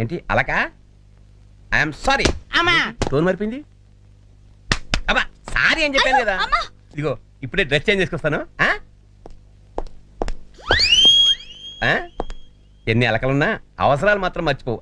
ఏంటి అలకా? I'm sorry. Tone మరిపింది. అబ్బా సారీ అని చెప్పాను కదా. ఇదిగో ఇప్పుడే డ్రెస్ చేంజ్ చేసుకొస్తాను. ఎన్ని అలకలున్నా అవసరాలు మాత్రం మర్చిపోవు.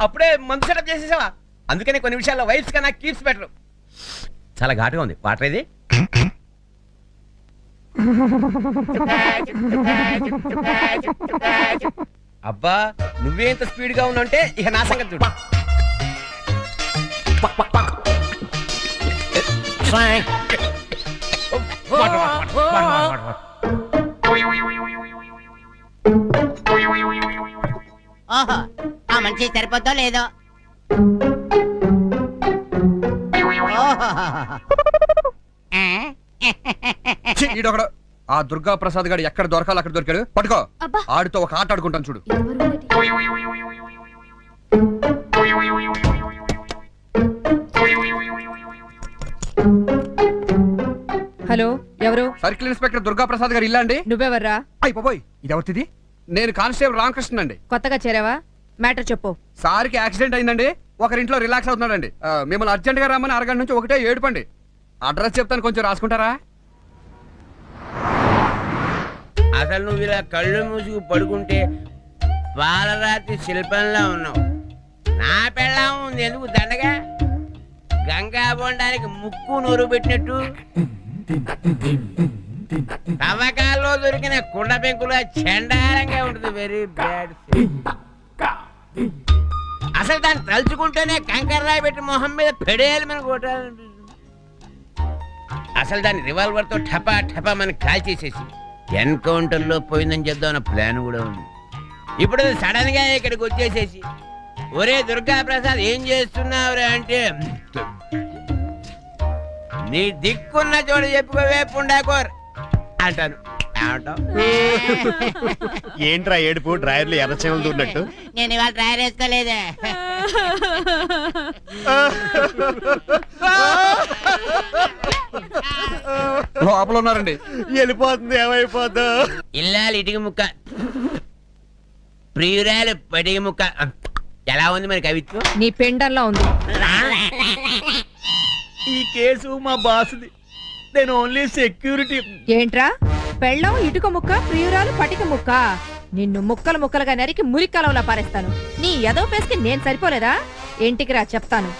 అప్పుడే మందు సెటప్ చేసేసావా? అందుకనే కొన్ని విషయాల్లో వైఫ్స్ కన్నా కీప్స్ బెటర్. చాలా ఘాటుగా ఉంది వాటర్ ఇది. అబ్బా నువ్వే ఇంత స్పీడ్ గా ఉన్నావంటే ఇక నా సంగతి చూడు. ఓహో ఆ మనిషి సరిపోద్దో లేదో. ఈడొకడు ఆ దుర్గా ప్రసాద్ గారు ఎక్కడ దొరకాలి అక్కడ దొరికాడు. పట్టుకో, ఆడితో ఒక ఆట ఆడుకుంటాను చూడు. హలో, ఎవరు? సర్కిల్ ఇన్స్పెక్టర్ దుర్గా ప్రసాద్ గారు ఇల్లా అండి? నువ్వెవర్రా? అయిపోయి ఇది ఎవరిది? నేను కానిస్టేబుల్ రామకృష్ణ అండి. కొత్తగా చేరావా? మ్యాటర్ చెప్పు. సార్కి యాక్సిడెంట్ అయిందండి, ఒకరింట్లో రిలాక్స్ అవుతున్నాడండి. మిమ్మల్ని అర్జెంట్ గా రమ్మని అరగంట నుంచి ఒకటే ఏడుపండి. అడ్రస్ చెప్తాను, కొంచెం రాసుకుంటారా? అసలు నువ్వు ఇలా కళ్ళు మూసుకు పడుకుంటే పాలరాతి శిల్పంలా ఉన్నావు. నా పెళ్ళం ఉంది ఎందుకు దండగా? గంగా బొండానికి ముక్కు నూరు పెట్టినట్టు తవ్వకాల్లో దొరికిన కుండ పెంకులా చండాలంగా ఉంటుంది. Very bad. అసలు దాన్ని తలుచుకుంటేనే కంకర్రాయి పెట్టి మొహం మీద పెడేయాలి మన కొట్టాలనిపిస్తుంది. అసలు దాన్ని రివాల్వర్ తో ఠపా ఠపా మనకి కాల్ చేసేసి ఎన్కౌంటర్ లో పోయిందని చెప్దామన్న ప్లాన్ కూడా ఉంది. ఇప్పుడు సడన్ గా ఇక్కడికి వచ్చేసేసి ఒరే దుర్గా ప్రసాద్ ఏం చేస్తున్నావురా అంటే నీ దిక్కున్న చోటు చెప్పుకోవే పుండాకోర్ అంటాను. ఏంట్రా ఏడుపు? డ్రైవర్లు ఎర్రచేమలు దూరినట్టు. నేను ఇవాళ డ్రైవర్ వేసుకోలేదే. లోపల ఉన్నారండి. వెళ్ళిపోతుంది, ఏమైపోద్దు. ఇల్లాలి ఇటుక ముక్క, ప్రియురాలు పటిక ముక్క. ఎలా ఉంది మరి కవిత్వం? నీ పెండంలా ఉంది. ఈ కేసు మా బాసుది. నేను ఓన్లీ సెక్యూరిటీ. ఏంట్రా పెళ్ళం ఇటుక ముక్క, ప్రియురాలు పటిక ముక్క? నిన్ను ముక్కలు ముక్కలుగా నరికి మురికలవలా పారేస్తాను. నీ ఎదో పేస్కి నేను సరిపోలేదా? ఇంటికి రా చెప్తాను.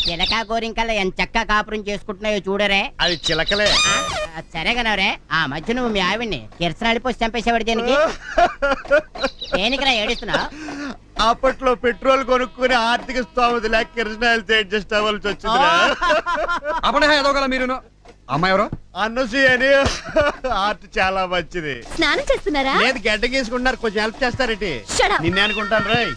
చిలక గోరింకల్లా ఎంత చక్కగా కాపురం చేసుకుంటున్నాయో చూడరే. అది చిలకలే. సరే కనవరే, ఆ మధ్య నువ్వు మీ ఆవిడ్ని కిరసనాడిపోసి చంపేసేవాడు దేనికి? దేనికిరా ఏడుస్తున్నావు? అప్పట్లో పెట్రోల్ కొనుక్కుని ఆర్థిక స్తోమత లేక కిరసనాయిల్ అడ్జస్ట్ అవ్వాల్సి వచ్చింది. అప్పుడే ఏదోగల మీరు. అమ్మాయి ఎవరు? అన్నసూయ అని. ఆర్ట్ చాలా మంచిది. స్నానం చేస్తున్నారా? లేదు, గడ్డ గీసుకుంటున్నారు. కొంచెం హెల్ప్ చేస్తారేంటి? నిన్నే అనుకుంటాను రాయ్.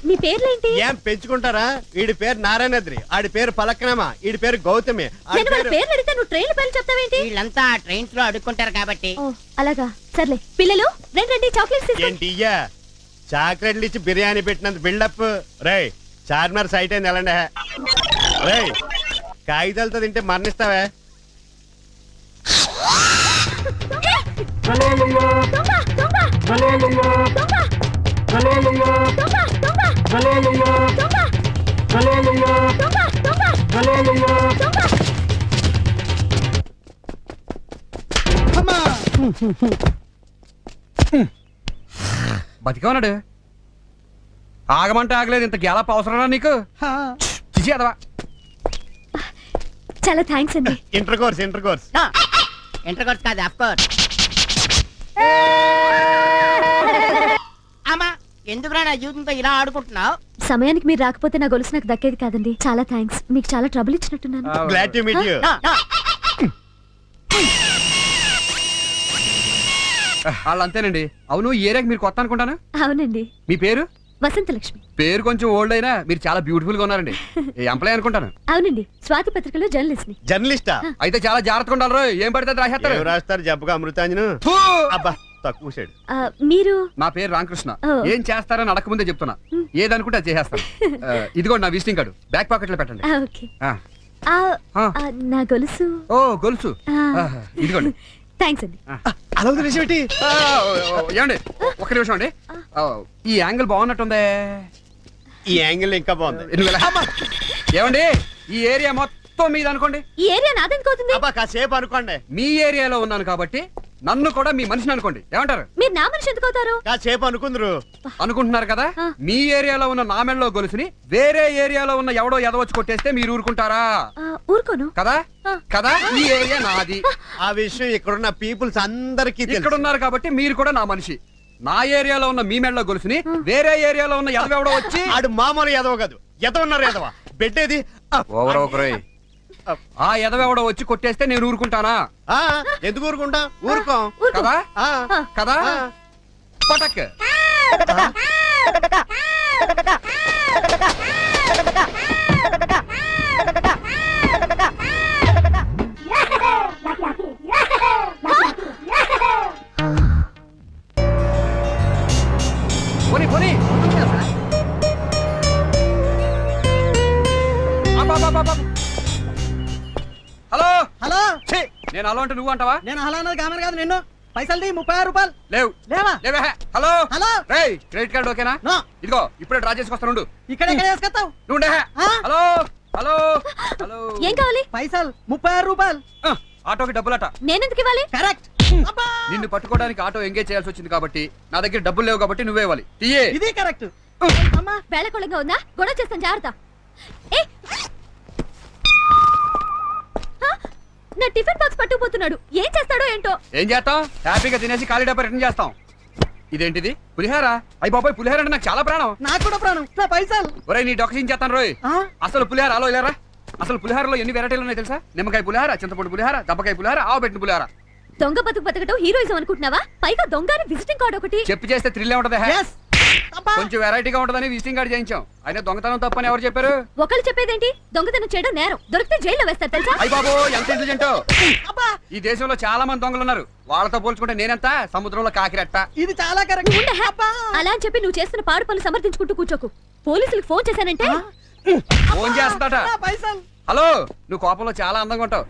మీ పేర్లేంటి? ఏం పెంచుకుంటారా? వీడి పేరు నారాయణద్రి, ఆడి పేరు పలక్నమ, వీడి పేరు గౌతమి. పేర్లు అడిగితే నువ్వు ట్రైన్ పేర్లు చెప్తావేంటి? వీళ్ళంతా ట్రైన్స్ లో అడుక్కుంటారు కాబట్టి. అలాగా, సర్లే. పిల్లలు రండి, చాక్లెట్స్. ఏంటి ఇయ్యా? చాక్లెట్లు ఇచ్చి బిర్యానీ పెట్టినంత బిల్డప్. రేయ్ చార్మినార్ సైట్ అయింది ఎలాండే. రేయ్ కాగితాలతో తింటే మరణిస్తావే. బతిగా ఉన్నాడు. ఆగమంటే ఆగలేదు. ఇంత గ్యాలప్ అవసరమా నీకు? చిచి అదవా. చాలా థ్యాంక్స్ అండి. ఇంటర్ కోర్స్ కాదు, ఆఫ్ కోర్స్. అమ్మా ఎందుకురా నా జీవితంతో ఇలా ఆడుకుంటున్నావు? సమయానికి మీరు రాకపోతే నా గొలుసు నాకు దక్కేది కాదండి. చాలా థ్యాంక్స్. మీకు చాలా ట్రబుల్ ఇచ్చినట్టున్నాను. Glad to meet you. వాళ్ళు అంతేనండి. అవును, ఈ ఏరియాకి మీరు కొత్త అనుకుంటాను. అవునండి, మీ పేరు? వసంత లక్ష్మి. పేరు కొంచెం ఓల్డ్ అయినా మీరు చాలా బ్యూటిఫుల్ గా ఉన్నారండి. ఎంప్లాయ్ అనుకుంటాను. అవునండి, స్వాతి పత్రికలో జర్నలిస్ట్ ని. జర్నలిస్టా? అయితే చాలా జాగ్రత్తగా ఉండాలి. ఏం పడితే అది రాసేస్తారు. ఏం రాస్తారు జబ్బుగా అమృతాంజను? ఫూ! అబ్బా తక్కువ సైడ్. మీరు నా పేరు రామకృష్ణ. ఓ. ఏం చేస్తారని అడగకముందే చెప్తున్నా. ఏదనుకుంటే అది చేసేస్తాను. ఇదిగోండి నా విజిటింగ్ కార్డు, బ్యాక్ పాకెట్ లో పెట్టండి. ఓకే. ఆ. ఆ, ఆ. ఆ, నా గొలుసు. ఓ గొలుసు. ఇదిగోండి. థ్యాంక్స్ అండి. అలా వదిలేసి పెట్టి. ఏమండి ఒక్క నిమిషం అండి. ఈ యాంగిల్ బాగున్నట్టుందే. ఈ యాంగిల్ ఇంకా బాగుంది. ఏమండి ఈ ఏరియా మొత్తం మీది అనుకోండి. ఈ ఏరియా నాదనుకోతుంది. అబ్బా కాసేపు అనుకోండి. మీ ఏరియాలో ఉన్నాను కాబట్టి నన్ను కూడా మీ మనిషిని అనుకోండి. ఏమంటారు? మీరు నా మనిషి ఎందుకు అవుతారు? కాసేపు అనుకుందరు. అనుకుంటున్నారు కదా. మీ ఏరియాలో ఉన్న నా మెడలో గొలుసుని వేరే ఏరియాలో ఉన్న ఎవడో ఎదవచ్చి కొట్టేస్తే మీరు ఊరుకుంటారా? ఊరుకోను. కదా కదా ఈ ఏరియా నాది. ఆ విషయం ఇక్కడున్న పీపుల్స్ అందరికీ ఇక్కడ ఉన్నారు కాబట్టి మీరు కూడా నా మనిషి. నా ఏరియాలో ఉన్న మీ మెడలో గొలుసుని వేరే ఏరియాలో ఉన్న ఎదవెవడో వచ్చి ఆడు మామూలు ఎదవ కాదు. ఎదవ ఉన్నారు ఎదవ. పెట్టేది ఓవర్ ఒకరోయ్. ఆ ఎదవెవడో వచ్చి కొట్టేస్తే నేను ఊరుకుంటానా? ఎందుకు ఊరుకుంటా? ఊరుకోం కదా ఆ, కదా ఆ. పటక్. పోనీ పోనీ. హలో హలో, ఛీ, నేను హలో అంటే నువ్వు అంటావా? నేను హలో అన్నది కామన్ కాదు. నిన్ను పైసలు 36 రూపాయలు లేవు లేవా? లేవే. Hello hello. రేయ్, క్రెడిట్ కార్డు ఓకేనా? నో. ఇదిగో ఇప్పుడే డ్రా చేసుకొస్తాను ఉండు. ఇక్కడ ఎక్కడ చేసుకొస్తావు? నువ్వు ఉండే. ఆ? Hello hello hello. ఏం కావాలి? పైసలు 36 రూపాయలు. ఆటోకి డబ్బులట. నేనెందుకు ఇవ్వాలి? కరెక్ట్. అబ్బా, నిన్ను పట్టుకోవడానికి ఆటో ఎంగేజ్ చేయాల్సి వచ్చింది కాబట్టి నా దగ్గర డబ్బులు లేవు కాబట్టి నువ్వే ఇవ్వాలి. తీయే. ఇది కరెక్ట్. అమ్మా, వేళకోళంగా ఉందా? గొడవ చేస్తాను, జాగ్రత్త. ఏ, నా టిఫిన్ బాక్స్ పట్టుకుపోతున్నాడు. ఏం చేస్తాడో ఏంటో. ఏం చేస్తాం? హ్యాపీగా తినేసి ఖాళీ డబ్బా రిటర్న్ చేస్తాం. ఇదేంటిది? పులిహార? అయ్యి బాబాయ్, పులిహార అంటే నాకు చాలా ప్రాణం. నాకు కూడా ప్రాణం. నా పైసలు. ఒరేయ్, నీ డొక్సింగ్ చేస్తాను రోయ్. ఆ? అసలు పులిహార అలో ఇలారా. అసలు పులిహారలో ఎన్ని వెరైటీలు ఉన్నాయి తెలుసా? నిమ్మకాయ పులిహార, చింతపండు పులిహార, దబ్బకాయ పులిహార, ఆవు పెట్టిన పులిహార. దొంగ బతుకు బతకటం హీరోయిజం అనుకుంటున్నావా? పైగా దొంగని విజిటింగ్ కార్డు ఒకటి. చెప్పి చేస్తే థ్రిల్ ఉంటది. Yes. అబ్బా, కొంచెం వెరైటీగా ఉంటదని విజిటింగ్ కార్డు చేయించాం. అయినా దొంగతనం తప్పని ఎవరు చెప్పారు? ఒకళ్ళు చెప్పేదేంటి? దొంగతనం చేయడం నేరం. దొరికితే జైల్లో వేస్తారు తెలుసా? అయ్యి బాబు, ఎంత ఇంటెలిజెంట్. అబ్బా, ఈ దేశంలో చాలా మంది దొంగలు ఉన్నారు. వాళ్ళతో పోల్చుకుంటే నేనెంత? సముద్రంలో కాకిరెట్ట. ఇది చాలా కరెక్ట్. ఉండే. అబ్బా, అలా అని చెప్పి నువ్వు చేస్తున్న పాడు పనులు సమర్థించుకుంటూ కూర్చోకు. పోలీసులకు ఫోన్ చేశానంటే ఫోన్ చేస్తాట. నా పైసలు. హలో, నువ్వు కోపంలో చాలా అందంగా ఉంటావు.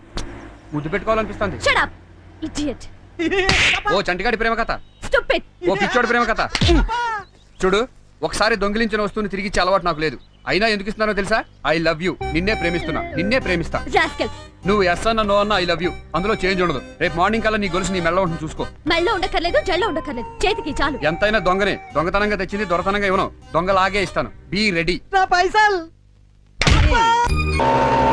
ముద్దు పెట్టుకోవాలనిపిస్తుంది. Shut up idiot. ఓ చంటిగాడి ప్రేమ కథ, స్టూపిడ్. ఓ పిచ్చోడి ప్రేమ కథ. చూడు, ఒకసారి దొంగిలించిన వస్తువుని తిరిగి ఇచ్చే అలవాటు నాకు లేదు. అయినా ఎందుకు ఇస్తున్నానో తెలుసా? I love you. నిన్నే ప్రేమిస్తున్నా, నిన్నే ప్రేమిస్తా. రాస్కెల్. నువ్వు ఎస్ అన్న నో అన్న ఐ లవ్ యూ. అందులో చేంజ్ ఉండదు. రేపు మార్నింగ్ కల్లా నీ గొలుసు నీ మెల్ల ఉంటుంది, చూసుకో. మెళ్ళో ఉండక్కర్లేదు, జల్లో ఉండక్కర్లేదు, చేతికి చాలు. ఎంతైనా దొంగనే. దొంగతనంగా తెచ్చింది దొరతనంగా ఇవ్వను. దొంగలాగే ఇస్తాను. Be ready. నా పైసలు. అబ్బా.